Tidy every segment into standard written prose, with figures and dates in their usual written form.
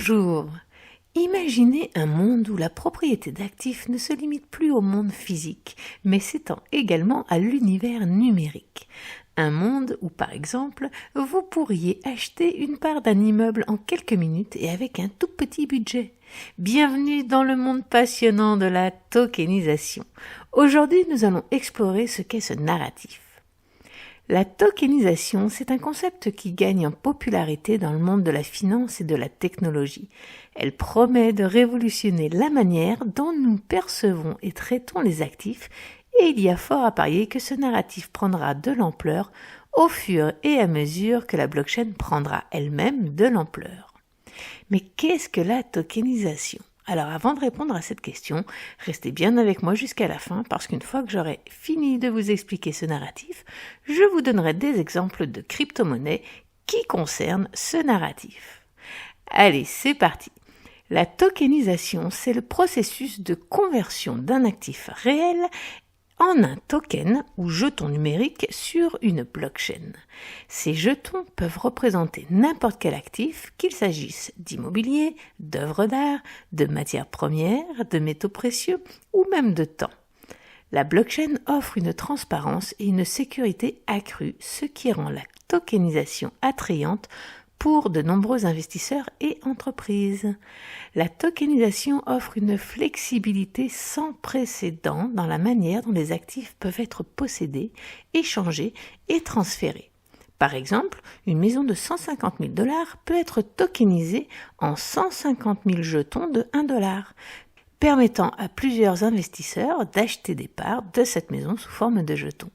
Bonjour. Imaginez un monde où la propriété d'actifs ne se limite plus au monde physique, mais s'étend également à l'univers numérique. Un monde où, par exemple, vous pourriez acheter une part d'un immeuble en quelques minutes et avec un tout petit budget. Bienvenue dans le monde passionnant de la tokenisation. Aujourd'hui, nous allons explorer ce qu'est ce narratif. La tokenisation, c'est un concept qui gagne en popularité dans le monde de la finance et de la technologie. Elle promet de révolutionner la manière dont nous percevons et traitons les actifs, et il y a fort à parier que ce narratif prendra de l'ampleur au fur et à mesure que la blockchain prendra elle-même de l'ampleur. Mais qu'est-ce que la tokenisation ? Alors avant de répondre à cette question, restez bien avec moi jusqu'à la fin parce qu'une fois que j'aurai fini de vous expliquer ce narratif, je vous donnerai des exemples de crypto-monnaies qui concernent ce narratif. Allez, c'est parti. La tokenisation, c'est le processus de conversion d'un actif réel en un token ou jeton numérique sur une blockchain. Ces jetons peuvent représenter n'importe quel actif, qu'il s'agisse d'immobilier, d'œuvres d'art, de matières premières, de métaux précieux ou même de temps. La blockchain offre une transparence et une sécurité accrue, ce qui rend la tokenisation attrayante pour de nombreux investisseurs et entreprises. La tokenisation offre une flexibilité sans précédent dans la manière dont les actifs peuvent être possédés, échangés et transférés. Par exemple, une maison de 150 000 $ peut être tokenisée en 150 000 jetons de 1 $, permettant à plusieurs investisseurs d'acheter des parts de cette maison sous forme de jetons.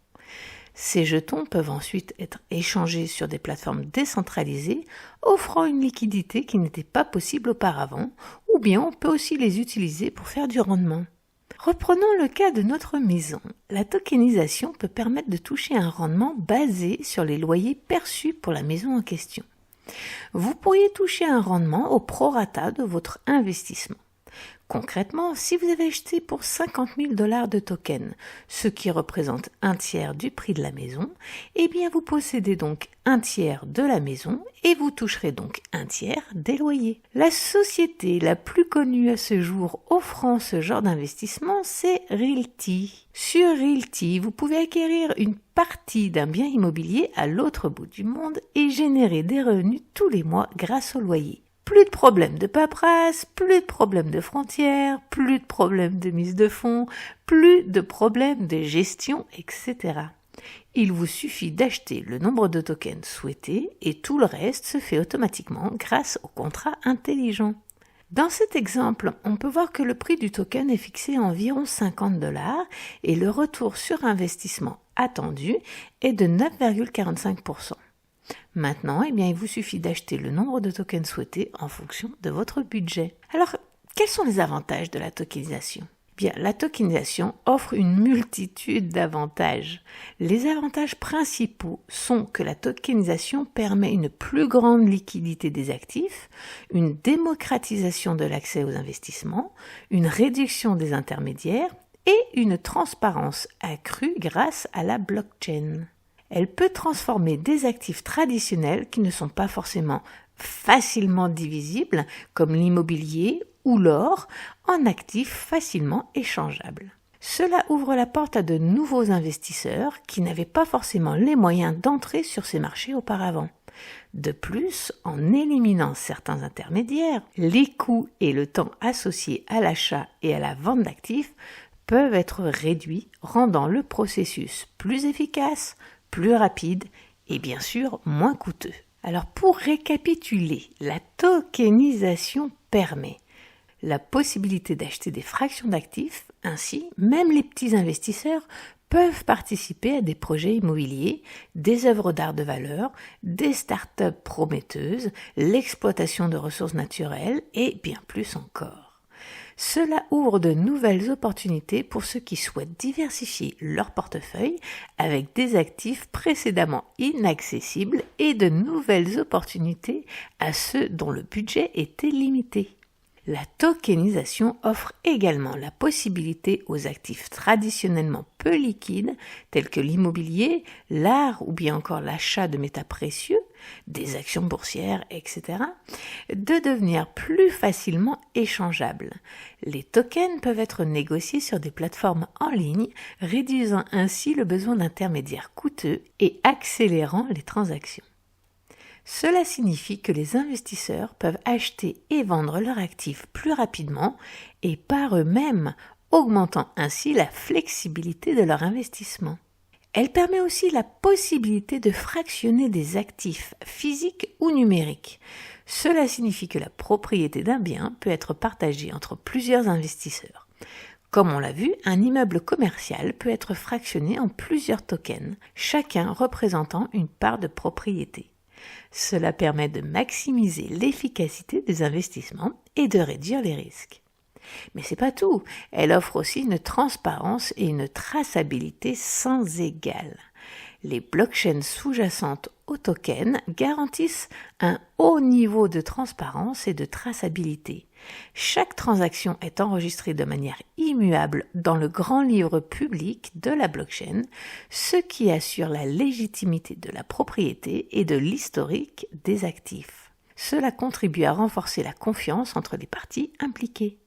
Ces jetons peuvent ensuite être échangés sur des plateformes décentralisées, offrant une liquidité qui n'était pas possible auparavant, ou bien on peut aussi les utiliser pour faire du rendement. Reprenons le cas de notre maison. La tokenisation peut permettre de toucher un rendement basé sur les loyers perçus pour la maison en question. Vous pourriez toucher un rendement au prorata de votre investissement. Concrètement, si vous avez acheté pour 50 000 $ de tokens, ce qui représente un tiers du prix de la maison, eh bien vous possédez donc un tiers de la maison et vous toucherez donc un tiers des loyers. La société la plus connue à ce jour offrant ce genre d'investissement, c'est Realty. Sur Realty, vous pouvez acquérir une partie d'un bien immobilier à l'autre bout du monde et générer des revenus tous les mois grâce au loyer. Plus de problèmes de paperasse, plus de problèmes de frontières, plus de problèmes de mise de fonds, plus de problèmes de gestion, etc. Il vous suffit d'acheter le nombre de tokens souhaités et tout le reste se fait automatiquement grâce au contrat intelligent. Dans cet exemple, on peut voir que le prix du token est fixé à environ 50 $ et le retour sur investissement attendu est de 9,45%. Maintenant, il vous suffit d'acheter le nombre de tokens souhaités en fonction de votre budget. Alors, quels sont les avantages de la tokenisation ? La tokenisation offre une multitude d'avantages. Les avantages principaux sont que la tokenisation permet une plus grande liquidité des actifs, une démocratisation de l'accès aux investissements, une réduction des intermédiaires et une transparence accrue grâce à la blockchain. Elle peut transformer des actifs traditionnels qui ne sont pas forcément facilement divisibles, comme l'immobilier ou l'or, en actifs facilement échangeables. Cela ouvre la porte à de nouveaux investisseurs qui n'avaient pas forcément les moyens d'entrer sur ces marchés auparavant. De plus, en éliminant certains intermédiaires, les coûts et le temps associés à l'achat et à la vente d'actifs peuvent être réduits, rendant le processus plus efficace, plus rapide et bien sûr moins coûteux. Alors pour récapituler, la tokenisation permet la possibilité d'acheter des fractions d'actifs, ainsi même les petits investisseurs peuvent participer à des projets immobiliers, des œuvres d'art de valeur, des startups prometteuses, l'exploitation de ressources naturelles et bien plus encore. Cela ouvre de nouvelles opportunités pour ceux qui souhaitent diversifier leur portefeuille avec des actifs précédemment inaccessibles et de nouvelles opportunités à ceux dont le budget était limité. La tokenisation offre également la possibilité aux actifs traditionnellement peu liquides, tels que l'immobilier, l'art ou bien encore l'achat de métaux précieux, des actions boursières, etc., de devenir plus facilement échangeables. Les tokens peuvent être négociés sur des plateformes en ligne, réduisant ainsi le besoin d'intermédiaires coûteux et accélérant les transactions. Cela signifie que les investisseurs peuvent acheter et vendre leurs actifs plus rapidement et par eux-mêmes, augmentant ainsi la flexibilité de leur investissement. Elle permet aussi la possibilité de fractionner des actifs physiques ou numériques. Cela signifie que la propriété d'un bien peut être partagée entre plusieurs investisseurs. Comme on l'a vu, un immeuble commercial peut être fractionné en plusieurs tokens, chacun représentant une part de propriété. Cela permet de maximiser l'efficacité des investissements et de réduire les risques. Mais c'est pas tout, elle offre aussi une transparence et une traçabilité sans égale. Les blockchains sous-jacentes aux tokens garantissent un haut niveau de transparence et de traçabilité. Chaque transaction est enregistrée de manière immuable dans le grand livre public de la blockchain, ce qui assure la légitimité de la propriété et de l'historique des actifs. Cela contribue à renforcer la confiance entre les parties impliquées.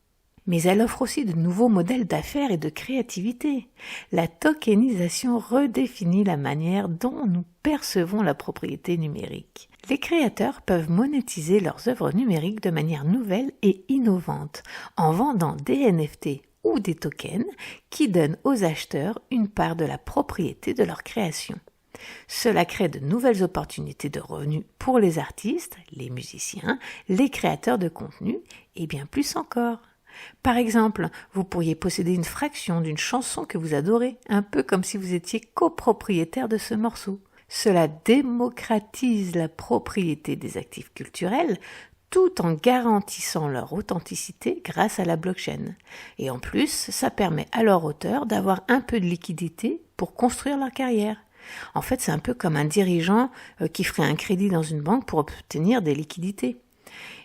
Mais elle offre aussi de nouveaux modèles d'affaires et de créativité. La tokenisation redéfinit la manière dont nous percevons la propriété numérique. Les créateurs peuvent monétiser leurs œuvres numériques de manière nouvelle et innovante, en vendant des NFT ou des tokens qui donnent aux acheteurs une part de la propriété de leur création. Cela crée de nouvelles opportunités de revenus pour les artistes, les musiciens, les créateurs de contenu et bien plus encore. Par exemple, vous pourriez posséder une fraction d'une chanson que vous adorez, un peu comme si vous étiez copropriétaire de ce morceau. Cela démocratise la propriété des actifs culturels tout en garantissant leur authenticité grâce à la blockchain. Et en plus, ça permet à leurs auteurs d'avoir un peu de liquidité pour construire leur carrière. En fait, c'est un peu comme un dirigeant qui ferait un crédit dans une banque pour obtenir des liquidités.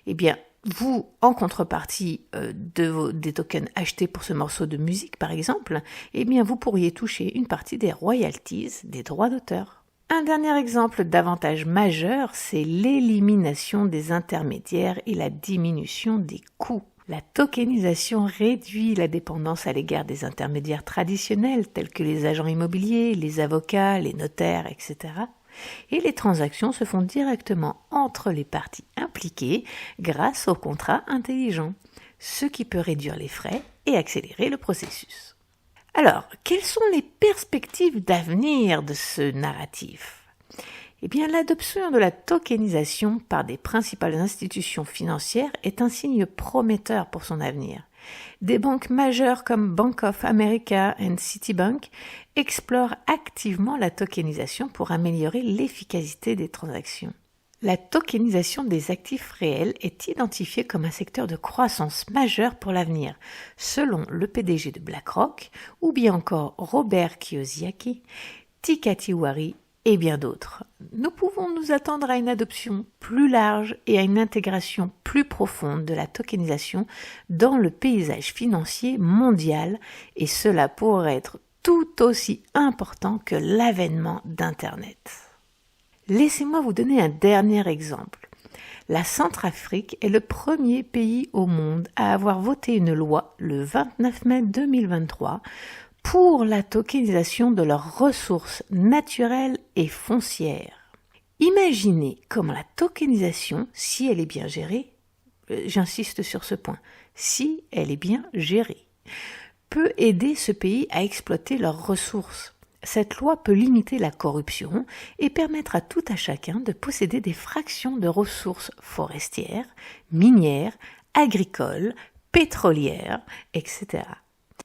Eh bien, vous, en contrepartie des tokens achetés pour ce morceau de musique, par exemple, eh bien, vous pourriez toucher une partie des royalties, des droits d'auteur. Un dernier exemple d'avantage majeur, c'est l'élimination des intermédiaires et la diminution des coûts. La tokenisation réduit la dépendance à l'égard des intermédiaires traditionnels, tels que les agents immobiliers, les avocats, les notaires, etc. Et les transactions se font directement entre les parties impliquées grâce au contrat intelligent, ce qui peut réduire les frais et accélérer le processus. Alors, quelles sont les perspectives d'avenir de ce narratif ? Eh bien, l'adoption de la tokenisation par des principales institutions financières est un signe prometteur pour son avenir. Des banques majeures comme Bank of America et Citibank explorent activement la tokenisation pour améliorer l'efficacité des transactions. La tokenisation des actifs réels est identifiée comme un secteur de croissance majeur pour l'avenir, selon le PDG de BlackRock ou bien encore Robert Kiyosaki, Teeka Tiwari et bien d'autres. Nous pouvons nous attendre à une adoption plus large et à une intégration plus profonde de la tokenisation dans le paysage financier mondial et cela pourrait être tout aussi important que l'avènement d'Internet. Laissez-moi vous donner un dernier exemple. La Centrafrique est le premier pays au monde à avoir voté une loi le 29 mai 2023 pour la tokenisation de leurs ressources naturelles et foncières. Imaginez comment la tokenisation, si elle est bien gérée, j'insiste sur ce point, si elle est bien gérée, peut aider ce pays à exploiter leurs ressources. Cette loi peut limiter la corruption et permettre à tout à chacun de posséder des fractions de ressources forestières, minières, agricoles, pétrolières, etc.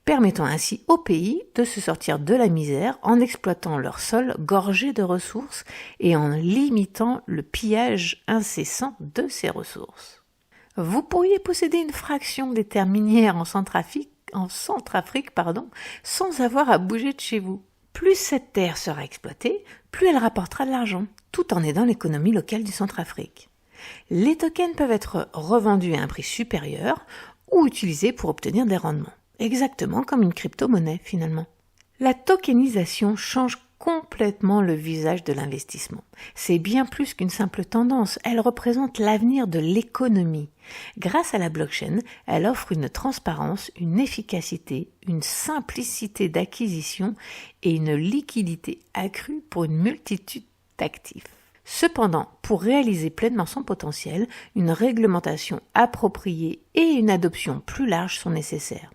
Permettant ainsi au pays de se sortir de la misère en exploitant leur sol gorgé de ressources et en limitant le pillage incessant de ces ressources. Vous pourriez posséder une fraction des terres minières en Centrafrique, sans avoir à bouger de chez vous. Plus cette terre sera exploitée, plus elle rapportera de l'argent, tout en aidant l'économie locale du Centrafrique. Les tokens peuvent être revendus à un prix supérieur ou utilisés pour obtenir des rendements. Exactement comme une crypto-monnaie finalement. La tokenisation change complètement le visage de l'investissement. C'est bien plus qu'une simple tendance, elle représente l'avenir de l'économie. Grâce à la blockchain, elle offre une transparence, une efficacité, une simplicité d'acquisition et une liquidité accrue pour une multitude d'actifs. Cependant, pour réaliser pleinement son potentiel, une réglementation appropriée et une adoption plus large sont nécessaires,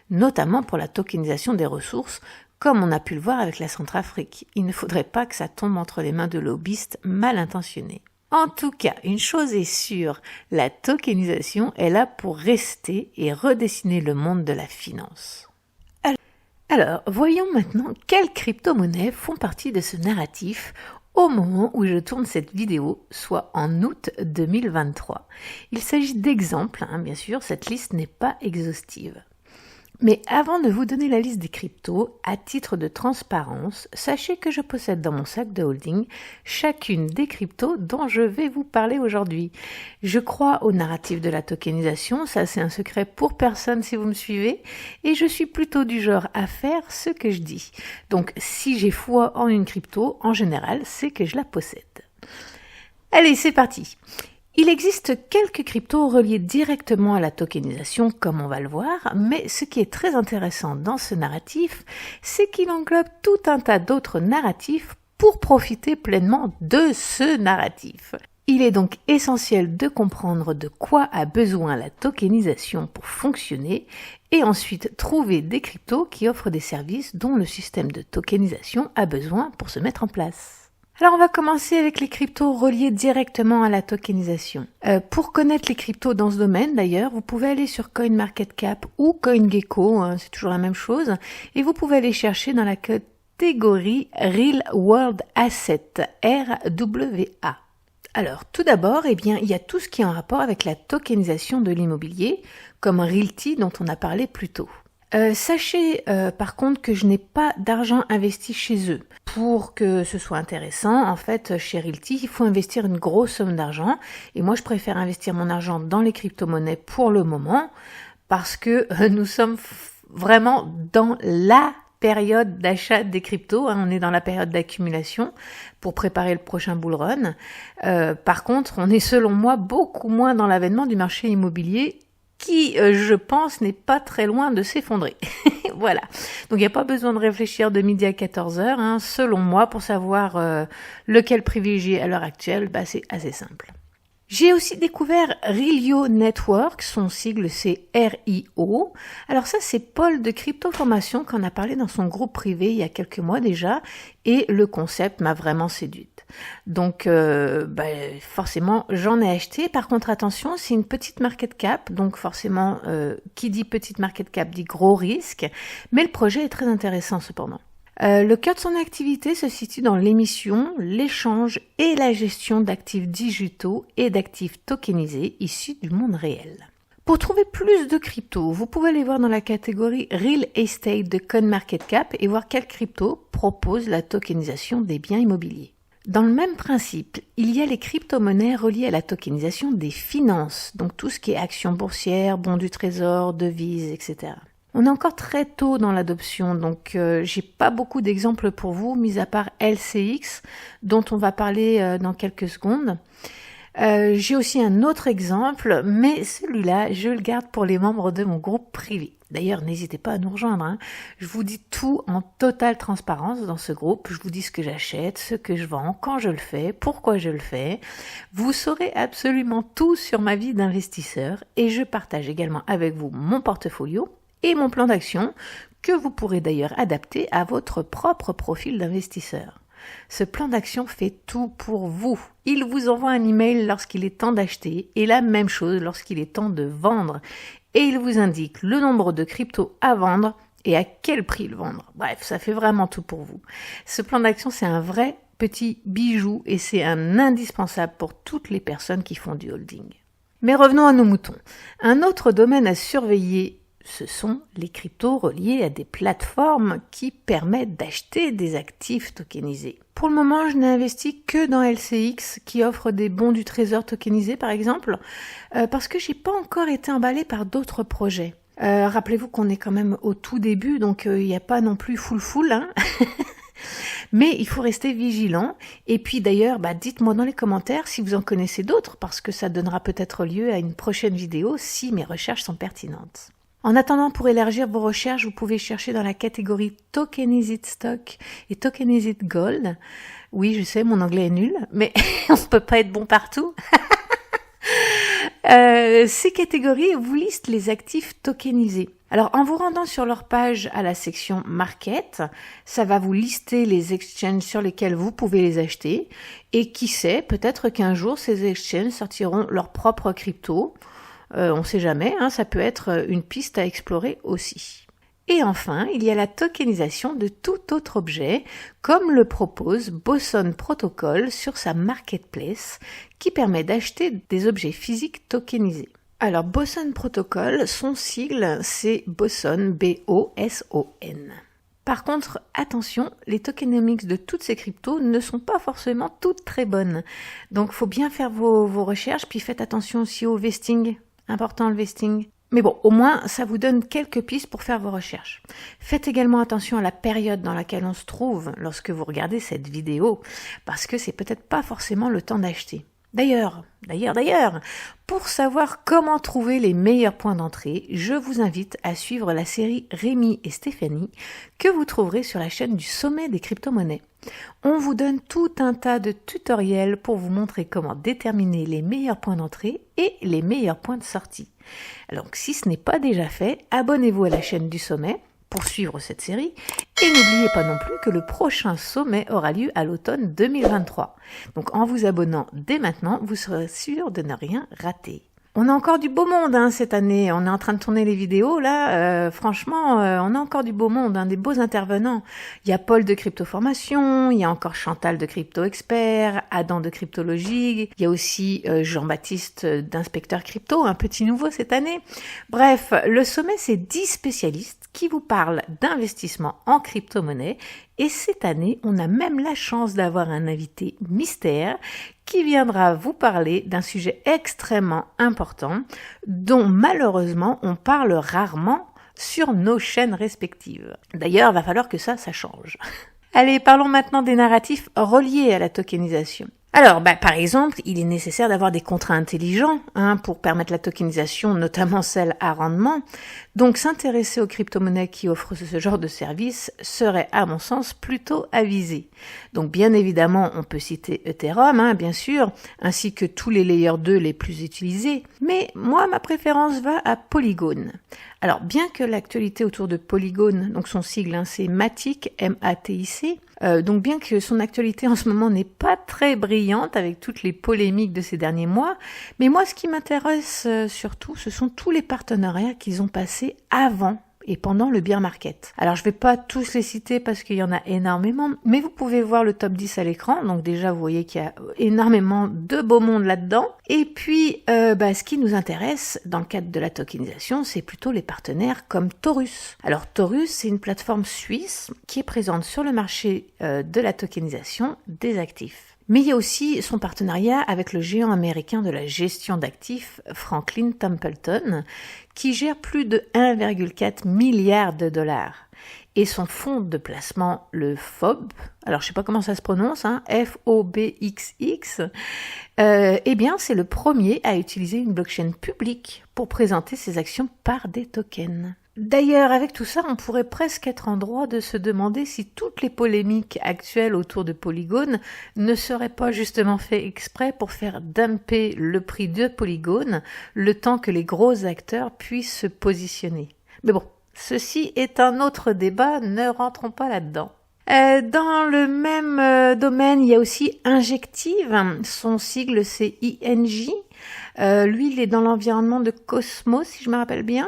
notamment pour la tokenisation des ressources, comme on a pu le voir avec la Centrafrique. Il ne faudrait pas que ça tombe entre les mains de lobbyistes mal intentionnés. En tout cas, une chose est sûre, la tokenisation est là pour rester et redessiner le monde de la finance. Alors, voyons maintenant quelles crypto-monnaies font partie de ce narratif au moment où je tourne cette vidéo, soit en août 2023. Il s'agit d'exemples, bien sûr, cette liste n'est pas exhaustive. Mais avant de vous donner la liste des cryptos, à titre de transparence, sachez que je possède dans mon sac de holding chacune des cryptos dont je vais vous parler aujourd'hui. Je crois au narratif de la tokenisation, ça c'est un secret pour personne si vous me suivez, et je suis plutôt du genre à faire ce que je dis. Donc si j'ai foi en une crypto, en général, c'est que je la possède. Allez, c'est parti! Il existe quelques cryptos reliés directement à la tokenisation, comme on va le voir, mais ce qui est très intéressant dans ce narratif, c'est qu'il englobe tout un tas d'autres narratifs pour profiter pleinement de ce narratif. Il est donc essentiel de comprendre de quoi a besoin la tokenisation pour fonctionner et ensuite trouver des cryptos qui offrent des services dont le système de tokenisation a besoin pour se mettre en place. Alors on va commencer avec les cryptos reliés directement à la tokenisation. Pour connaître les cryptos dans ce domaine d'ailleurs, vous pouvez aller sur CoinMarketCap ou CoinGecko, c'est toujours la même chose, et vous pouvez aller chercher dans la catégorie Real World Asset, RWA. Alors tout d'abord, il y a tout ce qui est en rapport avec la tokenisation de l'immobilier, comme Realty dont on a parlé plus tôt. Sachez par contre que je n'ai pas d'argent investi chez eux. Pour que ce soit intéressant, en fait, chez Realty, il faut investir une grosse somme d'argent. Et moi, je préfère investir mon argent dans les crypto-monnaies pour le moment, parce que nous sommes vraiment dans la période d'achat des cryptos. On est dans la période d'accumulation pour préparer le prochain bull run. Par contre, on est selon moi beaucoup moins dans l'avènement du marché immobilier qui, je pense, n'est pas très loin de s'effondrer. Voilà. Donc, il n'y a pas besoin de réfléchir de midi à 14h. Selon moi, pour savoir lequel privilégier à l'heure actuelle, c'est assez simple. J'ai aussi découvert Rilio Network, son sigle c'est RIO. Alors ça, c'est Paul de Crypto Formation qui en a parlé dans son groupe privé il y a quelques mois déjà, et le concept m'a vraiment séduite. Donc forcément, j'en ai acheté. Par contre, attention, c'est une petite market cap, donc forcément, qui dit petite market cap dit gros risque, mais le projet est très intéressant cependant. Le cœur de son activité se situe dans l'émission, l'échange et la gestion d'actifs digitaux et d'actifs tokenisés issus du monde réel. Pour trouver plus de cryptos, vous pouvez aller voir dans la catégorie Real Estate de CoinMarketCap et voir quelle crypto propose la tokenisation des biens immobiliers. Dans le même principe, il y a les crypto-monnaies reliées à la tokenisation des finances, donc tout ce qui est actions boursières, bons du trésor, devises, etc. On est encore très tôt dans l'adoption, donc j'ai pas beaucoup d'exemples pour vous, mis à part LCX, dont on va parler dans quelques secondes. J'ai aussi un autre exemple, mais celui-là, je le garde pour les membres de mon groupe privé. D'ailleurs, n'hésitez pas à nous rejoindre. Je vous dis tout en totale transparence dans ce groupe. Je vous dis ce que j'achète, ce que je vends, quand je le fais, pourquoi je le fais. Vous saurez absolument tout sur ma vie d'investisseur et je partage également avec vous mon portfolio et mon plan d'action que vous pourrez d'ailleurs adapter à votre propre profil d'investisseur. Ce plan d'action fait tout pour vous. Il vous envoie un email lorsqu'il est temps d'acheter et la même chose lorsqu'il est temps de vendre. Et il vous indique le nombre de cryptos à vendre et à quel prix le vendre. Bref, ça fait vraiment tout pour vous. Ce plan d'action, c'est un vrai petit bijou et c'est un indispensable pour toutes les personnes qui font du holding. Mais revenons à nos moutons. Un autre domaine à surveiller, ce sont les cryptos reliés à des plateformes qui permettent d'acheter des actifs tokenisés. Pour le moment, je n'ai investi que dans LCX qui offre des bons du trésor tokenisés par exemple, parce que j'ai pas encore été emballée par d'autres projets. Rappelez-vous qu'on est quand même au tout début, donc il n'y a pas non plus full. Mais il faut rester vigilant. Et puis d'ailleurs, dites-moi dans les commentaires si vous en connaissez d'autres, parce que ça donnera peut-être lieu à une prochaine vidéo si mes recherches sont pertinentes. En attendant, pour élargir vos recherches, vous pouvez chercher dans la catégorie Tokenized Stock et Tokenized Gold. Oui, je sais, mon anglais est nul, mais on ne peut pas être bon partout. Ces catégories vous listent les actifs tokenisés. Alors, en vous rendant sur leur page à la section Market, ça va vous lister les exchanges sur lesquels vous pouvez les acheter. Et qui sait, peut-être qu'un jour, ces exchanges sortiront leur propre crypto. On ne sait jamais, ça peut être une piste à explorer aussi. Et enfin, il y a la tokenisation de tout autre objet, comme le propose Boson Protocol sur sa marketplace, qui permet d'acheter des objets physiques tokenisés. Alors, Boson Protocol, son sigle, c'est Boson, B-O-S-O-N. Par contre, attention, les tokenomics de toutes ces cryptos ne sont pas forcément toutes très bonnes. Donc, faut bien faire vos recherches, puis faites attention aussi au vesting. Important le vesting. Mais bon, au moins, ça vous donne quelques pistes pour faire vos recherches. Faites également attention à la période dans laquelle on se trouve lorsque vous regardez cette vidéo, parce que c'est peut-être pas forcément le temps d'acheter. D'ailleurs, pour savoir comment trouver les meilleurs points d'entrée, je vous invite à suivre la série Rémi et Stéphanie que vous trouverez sur la chaîne du Sommet des crypto-monnaies. On vous donne tout un tas de tutoriels pour vous montrer comment déterminer les meilleurs points d'entrée et les meilleurs points de sortie. Alors, si ce n'est pas déjà fait, abonnez-vous à la chaîne du Sommet pour suivre cette série et n'oubliez pas non plus que le prochain sommet aura lieu à l'automne 2023. Donc, en vous abonnant dès maintenant, vous serez sûr de ne rien rater. On a encore du beau monde cette année, on est en train de tourner les vidéos là, franchement on a encore du beau monde, des beaux intervenants. Il y a Paul de Cryptoformation, il y a encore Chantal de Crypto Expert, Adam de Cryptologie, il y a aussi Jean-Baptiste d'Inspecteur Crypto, un petit nouveau cette année. Bref, le sommet c'est 10 spécialistes qui vous parlent d'investissement en crypto-monnaie et cette année on a même la chance d'avoir un invité mystère qui viendra vous parler d'un sujet extrêmement important dont malheureusement on parle rarement sur nos chaînes respectives. D'ailleurs, il va falloir que ça change. Allez, parlons maintenant des narratifs reliés à la tokenisation. Alors, par exemple, il est nécessaire d'avoir des contrats intelligents pour permettre la tokenisation, notamment celle à rendement. Donc, s'intéresser aux crypto-monnaies qui offrent ce genre de service serait, à mon sens, plutôt avisé. Donc, bien évidemment, on peut citer Ethereum, bien sûr, ainsi que tous les layers 2 les plus utilisés. Mais moi, ma préférence va à Polygon. Alors, bien que l'actualité autour de Polygon, donc son sigle, c'est Matic, M-A-T-I-C, donc bien que son actualité en ce moment n'est pas très brillante avec toutes les polémiques de ces derniers mois, mais moi ce qui m'intéresse surtout, ce sont tous les partenariats qu'ils ont passés avant et pendant le bear market. Alors je vais pas tous les citer parce qu'il y en a énormément, mais vous pouvez voir le top 10 à l'écran, donc déjà vous voyez qu'il y a énormément de beau monde là-dedans. Et puis ce qui nous intéresse dans le cadre de la tokenisation, c'est plutôt les partenaires comme Taurus. Alors Taurus, c'est une plateforme suisse qui est présente sur le marché de la tokenisation des actifs. Mais il y a aussi son partenariat avec le géant américain de la gestion d'actifs, Franklin Templeton, qui gère plus de 1,4 milliard de dollars. Et son fonds de placement, le FOB, alors je sais pas comment ça se prononce, F-O-B-X-X, c'est le premier à utiliser une blockchain publique pour présenter ses actions par des tokens. D'ailleurs, avec tout ça, on pourrait presque être en droit de se demander si toutes les polémiques actuelles autour de Polygon ne seraient pas justement fait exprès pour faire dumper le prix de Polygon, le temps que les gros acteurs puissent se positionner. Mais bon, ceci est un autre débat, ne rentrons pas là-dedans. Dans le même domaine, il y a aussi Injective, son sigle c'est INJ. Lui, il est dans l'environnement de Cosmos, si je me rappelle bien.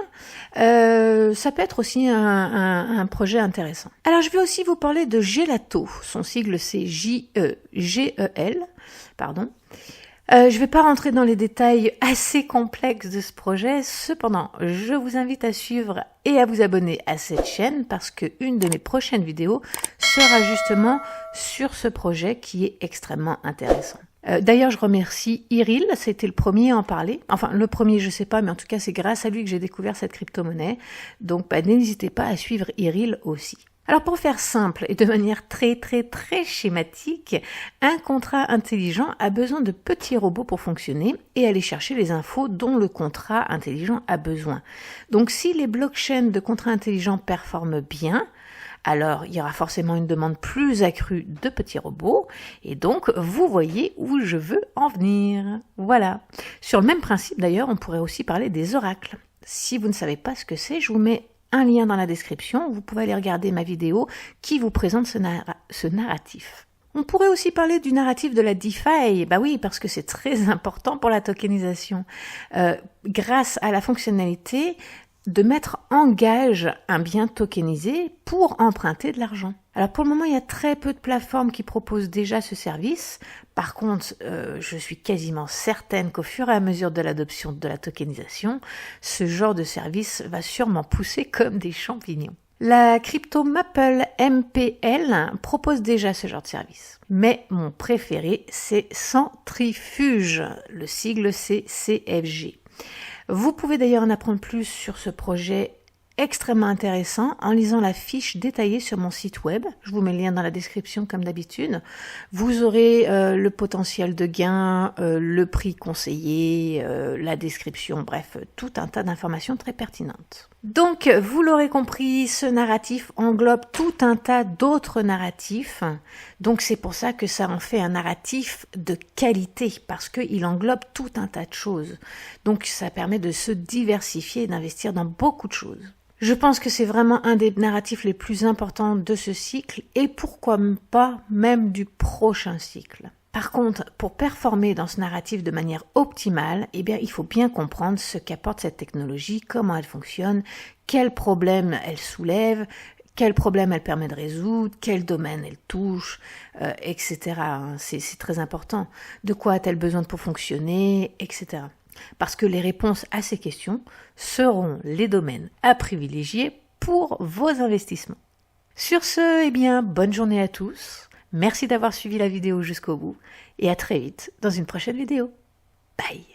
Ça peut être aussi un projet intéressant. Alors, je vais aussi vous parler de Gelato. Son sigle, c'est G-E-L. Je vais pas rentrer dans les détails assez complexes de ce projet. Cependant, je vous invite à suivre et à vous abonner à cette chaîne parce que une de mes prochaines vidéos sera justement sur ce projet qui est extrêmement intéressant. D'ailleurs, je remercie Iril, c'était le premier à en parler. Enfin, le premier, je sais pas, mais en tout cas, c'est grâce à lui que j'ai découvert cette crypto-monnaie. Donc, n'hésitez pas à suivre Iril aussi. Alors pour faire simple et de manière très schématique, un contrat intelligent a besoin de petits robots pour fonctionner et aller chercher les infos dont le contrat intelligent a besoin. Donc si les blockchains de contrats intelligents performent bien, alors il y aura forcément une demande plus accrue de petits robots, et donc vous voyez où je veux en venir. Voilà. Sur le même principe d'ailleurs, on pourrait aussi parler des oracles. Si vous ne savez pas ce que c'est, je vous mets un lien dans la description, vous pouvez aller regarder ma vidéo qui vous présente ce narratif. On pourrait aussi parler du narratif de la DeFi, bah oui, parce que c'est très important pour la tokenisation. Grâce à la fonctionnalité de mettre en gage un bien tokenisé pour emprunter de l'argent. Alors pour le moment, il y a très peu de plateformes qui proposent déjà ce service. Par contre, je suis quasiment certaine qu'au fur et à mesure de l'adoption de la tokenisation, ce genre de service va sûrement pousser comme des champignons. La crypto Maple MPL propose déjà ce genre de service. Mais mon préféré, c'est Centrifuge. Le sigle, c'est CFG. Vous pouvez d'ailleurs en apprendre plus sur ce projet extrêmement intéressant en lisant la fiche détaillée sur mon site web. Je vous mets le lien dans la description comme d'habitude. Vous aurez le potentiel de gain, le prix conseillé, la description, bref, tout un tas d'informations très pertinentes. Donc, vous l'aurez compris, ce narratif englobe tout un tas d'autres narratifs. Donc, c'est pour ça que ça en fait un narratif de qualité, parce qu'il englobe tout un tas de choses. Donc, ça permet de se diversifier et d'investir dans beaucoup de choses. Je pense que c'est vraiment un des narratifs les plus importants de ce cycle, et pourquoi pas même du prochain cycle. Par contre, pour performer dans ce narratif de manière optimale, eh bien, il faut bien comprendre ce qu'apporte cette technologie, comment elle fonctionne, quels problèmes elle soulève, quels problèmes elle permet de résoudre, quel domaine elle touche, etc. C'est très important. De quoi a-t-elle besoin pour fonctionner, etc. Parce que les réponses à ces questions seront les domaines à privilégier pour vos investissements. Sur ce, eh bien, bonne journée à tous. Merci d'avoir suivi la vidéo jusqu'au bout et à très vite dans une prochaine vidéo. Bye!